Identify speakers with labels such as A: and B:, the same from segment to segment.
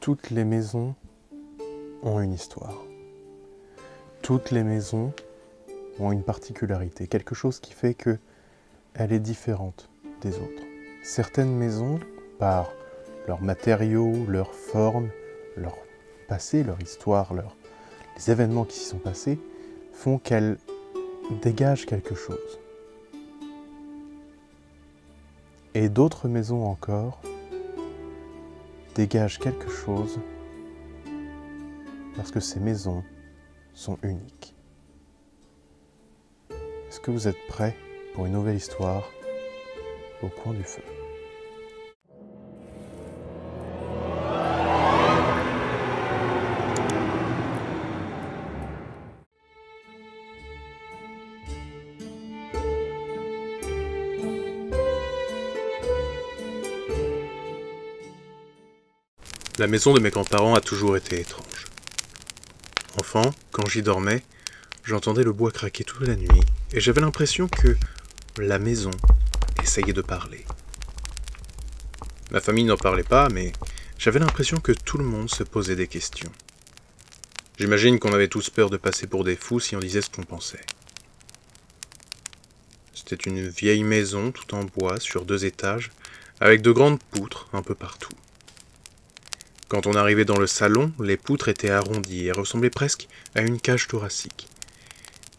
A: Toutes les maisons ont une histoire. Toutes les maisons ont une particularité, quelque chose qui fait qu'elle est différente des autres. Certaines maisons, par leurs matériaux, leur forme, leur passé, leur histoire, les événements qui s'y sont passés, font qu'elles dégagent quelque chose. Et d'autres maisons encore dégagent quelque chose parce que ces maisons sont uniques. Est-ce que vous êtes prêts pour une nouvelle histoire au coin du feu ?
B: La maison de mes grands-parents a toujours été étrange. Enfant, quand j'y dormais, j'entendais le bois craquer toute la nuit et j'avais l'impression que la maison essayait de parler. Ma famille n'en parlait pas, mais j'avais l'impression que tout le monde se posait des questions. J'imagine qu'on avait tous peur de passer pour des fous si on disait ce qu'on pensait. C'était une vieille maison tout en bois sur 2 étages, avec de grandes poutres un peu partout. Quand on arrivait dans le salon, les poutres étaient arrondies et ressemblaient presque à une cage thoracique.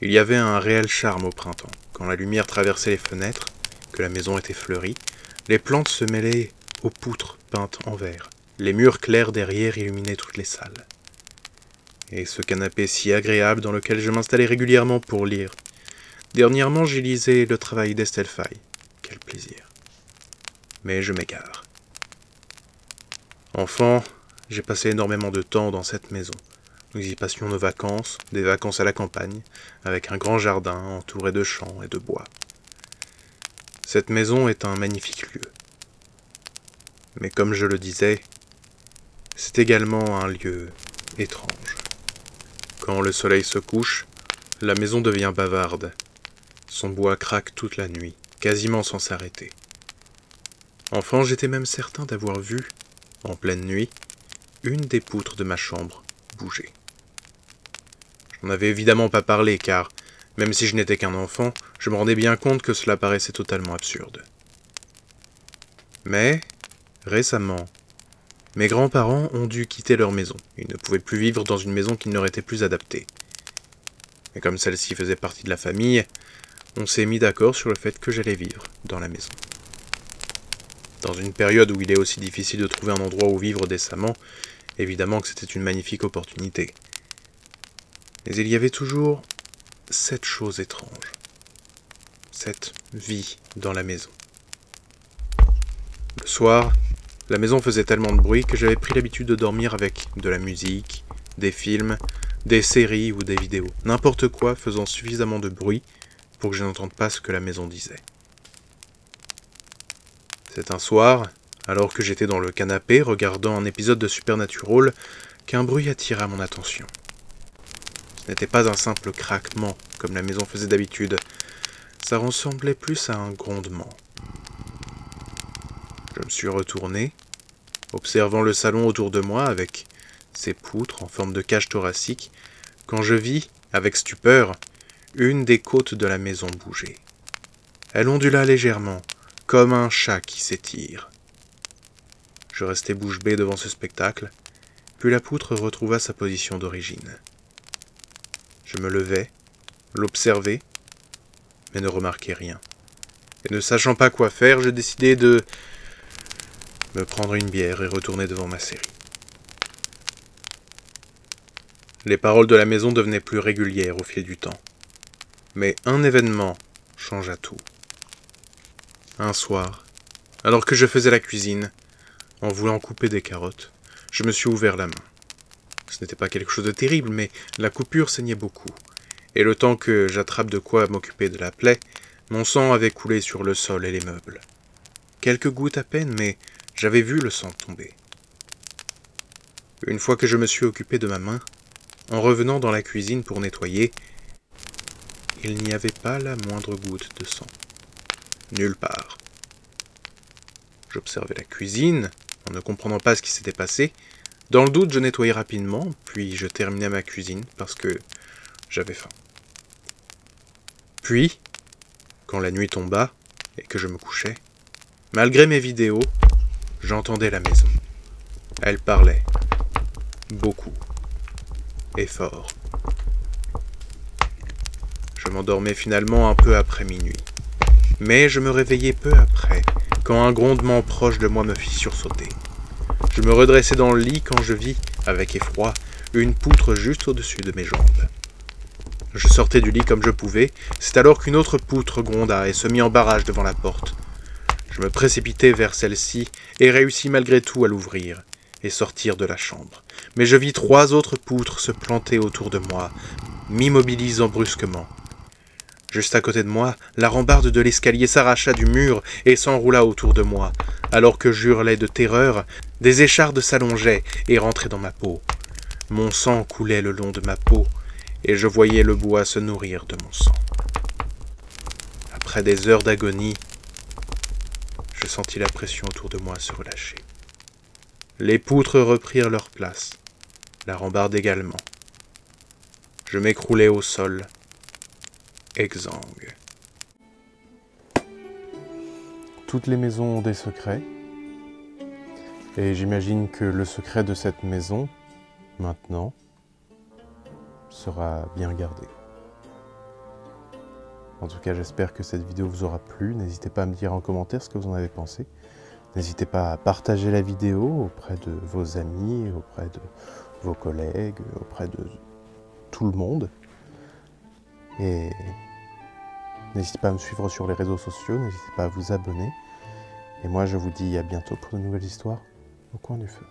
B: Il y avait un réel charme au printemps. Quand la lumière traversait les fenêtres, que la maison était fleurie, les plantes se mêlaient aux poutres peintes en vert. Les murs clairs derrière illuminaient toutes les salles. Et ce canapé si agréable dans lequel je m'installais régulièrement pour lire. Dernièrement, j'y lisais le travail d'Estelle Faye. Quel plaisir. Mais je m'égare. Enfant, j'ai passé énormément de temps dans cette maison. Nous y passions nos vacances, des vacances à la campagne, avec un grand jardin entouré de champs et de bois. Cette maison est un magnifique lieu. Mais comme je le disais, c'est également un lieu étrange. Quand le soleil se couche, la maison devient bavarde. Son bois craque toute la nuit, quasiment sans s'arrêter. Enfant, j'étais même certain d'avoir vu, en pleine nuit, une des poutres de ma chambre bouger. Je n'en avais évidemment pas parlé car, même si je n'étais qu'un enfant, je me rendais bien compte que cela paraissait totalement absurde. Mais, récemment, mes grands-parents ont dû quitter leur maison. Ils ne pouvaient plus vivre dans une maison qui ne leur était plus adaptée. Et comme celle-ci faisait partie de la famille, on s'est mis d'accord sur le fait que j'allais vivre dans la maison. Dans une période où il est aussi difficile de trouver un endroit où vivre décemment, évidemment que c'était une magnifique opportunité. Mais il y avait toujours cette chose étrange, cette vie dans la maison. Le soir, la maison faisait tellement de bruit que j'avais pris l'habitude de dormir avec de la musique, des films, des séries ou des vidéos, n'importe quoi faisant suffisamment de bruit pour que je n'entende pas ce que la maison disait. C'est un soir, alors que j'étais dans le canapé regardant un épisode de Supernatural, qu'un bruit attira mon attention. Ce n'était pas un simple craquement, comme la maison faisait d'habitude. Ça ressemblait plus à un grondement. Je me suis retourné, observant le salon autour de moi avec ses poutres en forme de cage thoracique, quand je vis, avec stupeur, une des côtes de la maison bouger. Elle ondula légèrement, comme un chat qui s'étire. Je restai bouche bée devant ce spectacle, puis la poutre retrouva sa position d'origine. Je me levai, l'observai, mais ne remarquai rien. Et ne sachant pas quoi faire, je décidai de me prendre une bière et retourner devant ma série. Les paroles de la maison devenaient plus régulières au fil du temps. Mais un événement changea tout. Un soir, alors que je faisais la cuisine, en voulant couper des carottes, je me suis ouvert la main. Ce n'était pas quelque chose de terrible, mais la coupure saignait beaucoup. Et le temps que j'attrape de quoi m'occuper de la plaie, mon sang avait coulé sur le sol et les meubles. Quelques gouttes à peine, mais j'avais vu le sang tomber. Une fois que je me suis occupé de ma main, en revenant dans la cuisine pour nettoyer, il n'y avait pas la moindre goutte de sang. Nulle part. J'observais la cuisine, en ne comprenant pas ce qui s'était passé, Dans le doute, je nettoyais rapidement, puis je terminais ma cuisine parce que j'avais faim. Puis, quand la nuit tomba et que je me couchais, malgré mes vidéos, j'entendais la maison. Elle parlait. Beaucoup. Et fort. Je m'endormais finalement un peu après minuit. Mais je me réveillai peu après, quand un grondement proche de moi me fit sursauter. Je me redressai dans le lit quand je vis, avec effroi, une poutre juste au-dessus de mes jambes. Je sortais du lit comme je pouvais, c'est alors qu'une autre poutre gronda et se mit en barrage devant la porte. Je me précipitai vers celle-ci et réussis malgré tout à l'ouvrir et sortir de la chambre. Mais je vis 3 autres poutres se planter autour de moi, m'immobilisant brusquement. Juste à côté de moi, la rambarde de l'escalier s'arracha du mur et s'enroula autour de moi. Alors que j'hurlais de terreur, des échardes s'allongeaient et rentraient dans ma peau. Mon sang coulait le long de ma peau, et je voyais le bois se nourrir de mon sang. Après des heures d'agonie, je sentis la pression autour de moi se relâcher. Les poutres reprirent leur place, la rambarde également. Je m'écroulai au sol, exsangue.
A: Toutes les maisons ont des secrets. Et j'imagine que le secret de cette maison, maintenant, sera bien gardé. En tout cas, j'espère que cette vidéo vous aura plu. N'hésitez pas à me dire en commentaire ce que vous en avez pensé. N'hésitez pas à partager la vidéo auprès de vos amis, auprès de vos collègues, auprès de tout le monde. Et n'hésitez pas à me suivre sur les réseaux sociaux, n'hésitez pas à vous abonner. Et moi, je vous dis à bientôt pour de nouvelles histoires au coin du feu.